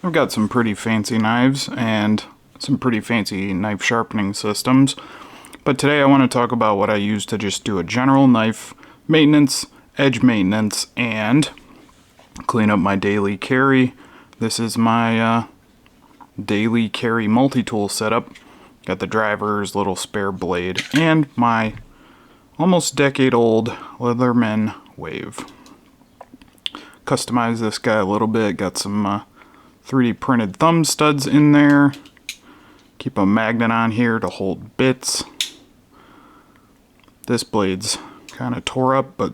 I've got some pretty fancy knives and some pretty fancy knife sharpening systems, but today I want to talk about what I use to just do a general knife maintenance, edge maintenance, and clean up my daily carry. This is my 𝙳𝚒𝚘𝚌𝚛𝚒 multi-tool setup. Got the driver's little spare blade and my almost decade-old 𝙳𝖆𝖆𝖒𝖕𝖕𝖕𝖕 wave. Customized this guy a little bit. Got some 3D printed thumb studs in there. Keep a magnet on here to hold bits. This blade's kind of tore up, but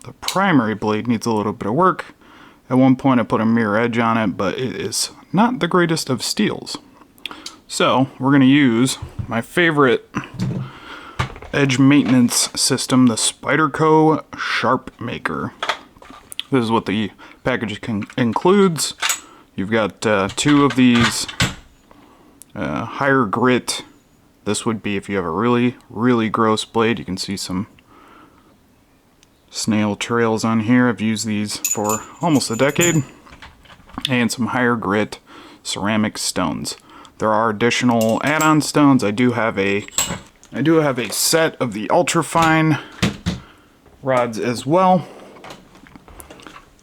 the primary blade needs a little bit of work. At one point I put a mirror edge on it, but it is not the greatest of steels. So we're going to use my favorite edge maintenance system, the Spyderco Sharpmaker. This is what the package includes. You've got two of these higher grit. This would be if you have a really gross blade. You can see some snail trails on here. I've used these for almost a decade. And some higher grit ceramic stones. There are additional add-on stones. I do have a set of the ultra-fine rods as well.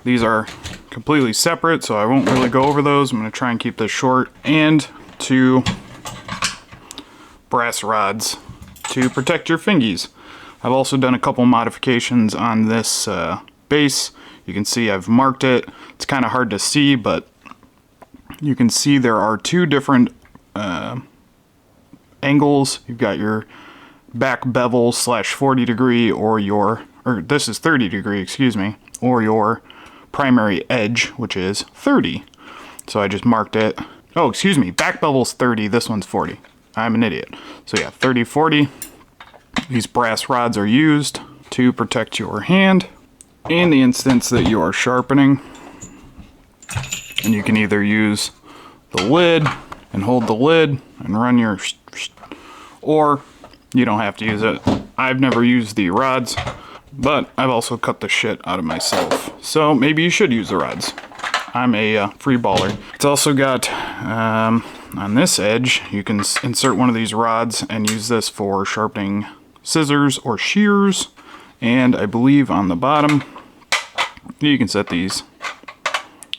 These are completely separate, so I won't really go over those. I'm going to try and keep this short. And two brass rods to protect your fingies. I've also done a couple modifications on this base. You can see I've marked it. It's kind of hard to see, but you can see there are two different angles. You've got your back bevel / 40 degree or this is 30 degree, excuse me, or your primary edge, which is 30. So I just marked it. Oh, excuse me, back bevel's 30, this one's 40. I'm an idiot. So yeah, 30, 40. These brass rods are used to protect your hand in the instance that you are sharpening. And you can either use the lid and hold the lid and run your, or you don't have to use it. I've never used the rods, but I've also cut the shit out of myself. So maybe you should use the rods. I'm a free baller. It's also got, on this edge, you can insert one of these rods and use this for sharpening scissors or shears. And I believe on the bottom, you can set these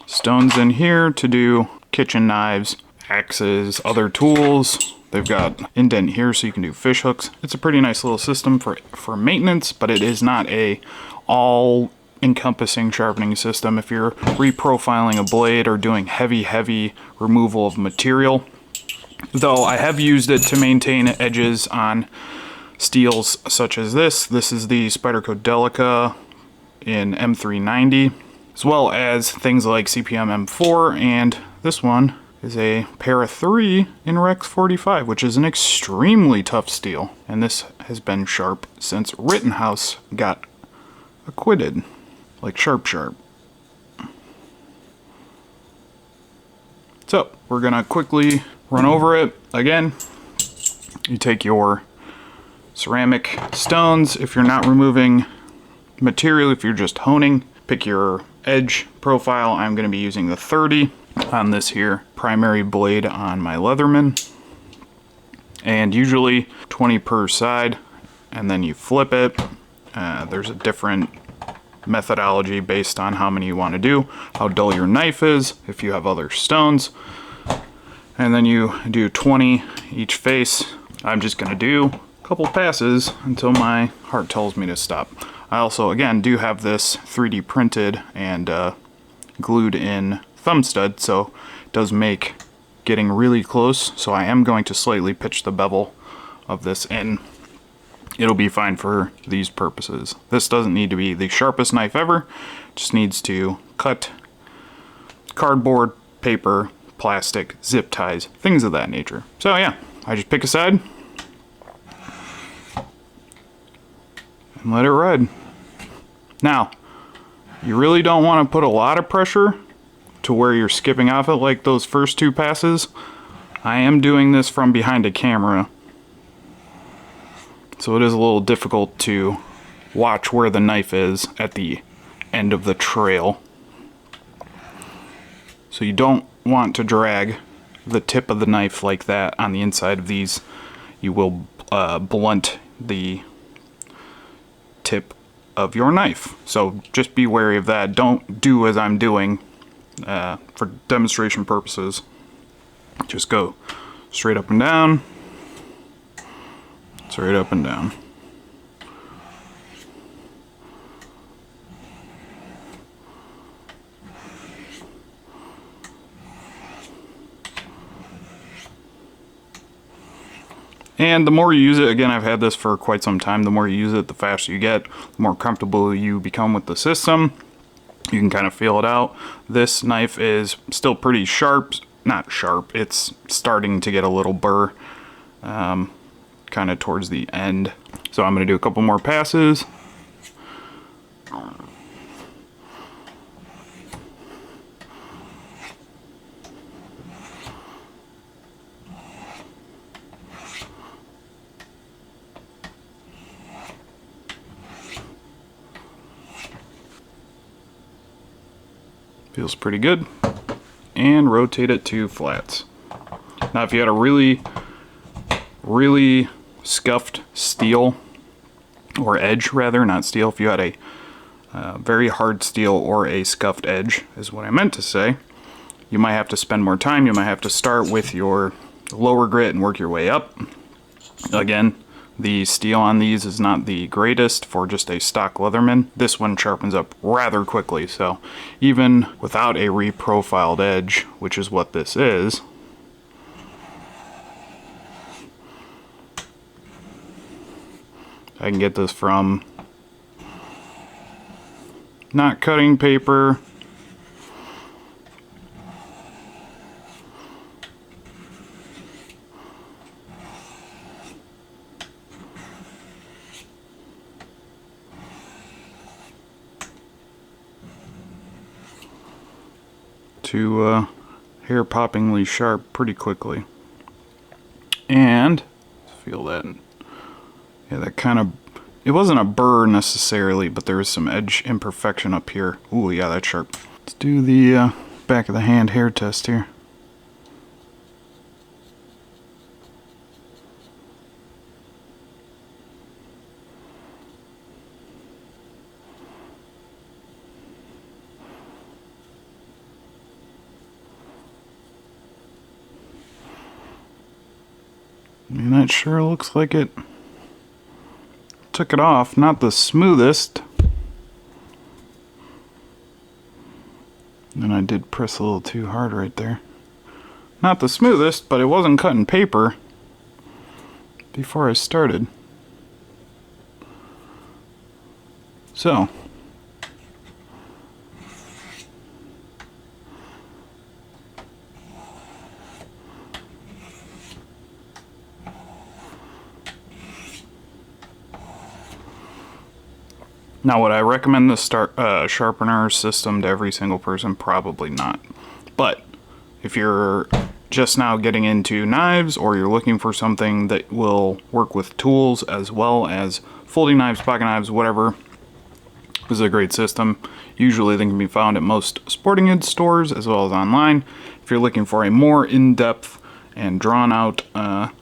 stones in here to do kitchen knives, axes, other tools. They've got indent here so you can do fish hooks. It's a pretty nice little system for maintenance, but it is not a all-encompassing sharpening system. If you're reprofiling a blade or doing heavy removal of material, though I have used it to maintain edges on steels such as this. This is the Spyderco Delica in M390, as well as things like CPM M4, and this one is a Para 3 in Rex 45, which is an extremely tough steel, and this has been sharp since Rittenhouse got acquitted, like sharp. So we're gonna quickly run over it again. You take your ceramic stones. If you're not removing material, if you're just honing, pick your edge profile. I'm going to be using the 30 on this here primary blade on my Leatherman, and usually 20 per side, and then you flip it. There's a different methodology based on how many you want to do, how dull your knife is, if you have other stones, and then you do 20 each face. I'm just going to do a couple passes until my heart tells me to stop. I also, again, do have this 3D printed and glued in thumb stud, so it does make getting really close. So I am going to slightly pitch the bevel of this in. It'll be fine for these purposes. This doesn't need to be the sharpest knife ever. It just needs to cut cardboard, paper, plastic, zip ties, things of that nature. So yeah, I just pick a side and let it ride. Now, you really don't want to put a lot of pressure to where you're skipping off it like those first two passes. I am doing this from behind a camera, so it is a little difficult to watch where the knife is at the end of the trail. So you don't want to drag the tip of the knife like that on the inside of these. You will blunt the tip of your knife. So just be wary of that. Don't do as I'm doing for demonstration purposes. Just go straight up and down, straight up and down. And the more you use it, again, I've had this for quite some time, the more you use it, the faster you get, the more comfortable you become with the system. You can kind of feel it out. This knife is still pretty sharp. Not sharp, it's starting to get a little burr kind of towards the end. So I'm going to do a couple more passes. Feels pretty good. And rotate it to flats. Now if you had a really scuffed steel, or edge rather, not steel, if you had a very hard steel or a scuffed edge is what I meant to say, you might have to spend more time. You might have to start with your lower grit and work your way up. Again, the steel on these is not the greatest for just a stock Leatherman. This one sharpens up rather quickly, so even without a reprofiled edge, which is what this is, I can get this from not cutting paper to hair-poppingly sharp pretty quickly. And feel that, yeah, that kind of, it wasn't a burr necessarily, but there was some edge imperfection up here. Ooh, yeah, that's sharp. Let's do the back of the hand hair test here. And that sure looks like it took it off. Not the smoothest. And I did press a little too hard right there. Not the smoothest, but it wasn't cutting paper before I started. So now, would I recommend the sharpener system to every single person? Probably not. But if you're just now getting into knives, or you're looking for something that will work with tools as well as folding knives, pocket knives, whatever, this is a great system. Usually they can be found at most sporting goods stores as well as online. If you're looking for a more in-depth and drawn-out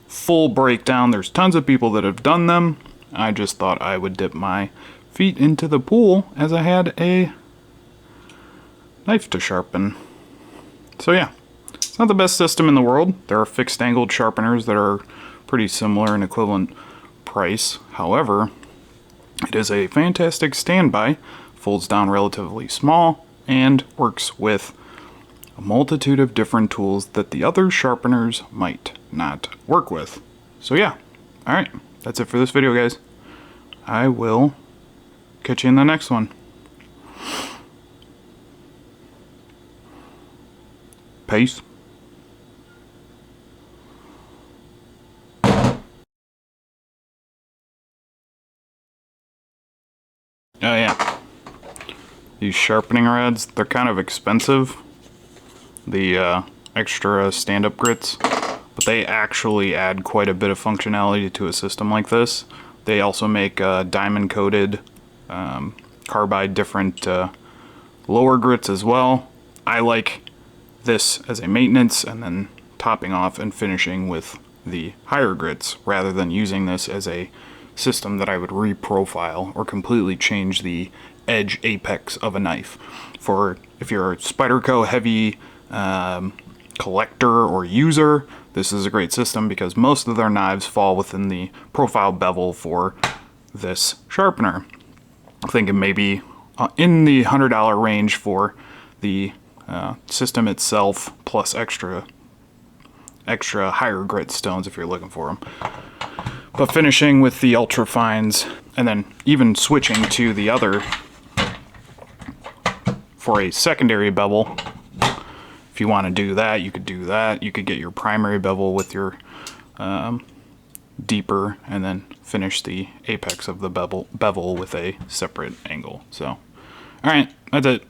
full breakdown, there's tons of people that have done them. I just thought I would dip my feet into the pool as I had a knife to sharpen. So yeah, it's not the best system in the world. There are fixed angled sharpeners that are pretty similar and equivalent price. However, it is a fantastic standby, folds down relatively small, and works with a multitude of different tools that the other sharpeners might not work with. So yeah, alright, that's it for this video, guys. I will catch you in the next one. Peace. Oh yeah, these sharpening rods, they're kind of expensive, the extra stand-up grits, but they actually add quite a bit of functionality to a system like this. They also make diamond coated carbide different lower grits as well. I like this as a maintenance and then topping off and finishing with the higher grits, rather than using this as a system that I would reprofile or completely change the edge apex of a knife. For if you're a Spyderco heavy collector or user, this is a great system because most of their knives fall within the profile bevel for this sharpener. I'm thinking maybe in the $100 range for the system itself, plus extra higher grit stones if you're looking for them. But finishing with the ultra fines, and then even switching to the other for a secondary bevel. If you want to do that, you could do that. You could get your primary bevel with your deeper, and then finish the apex of the bevel with a separate angle. So, all right, that's it.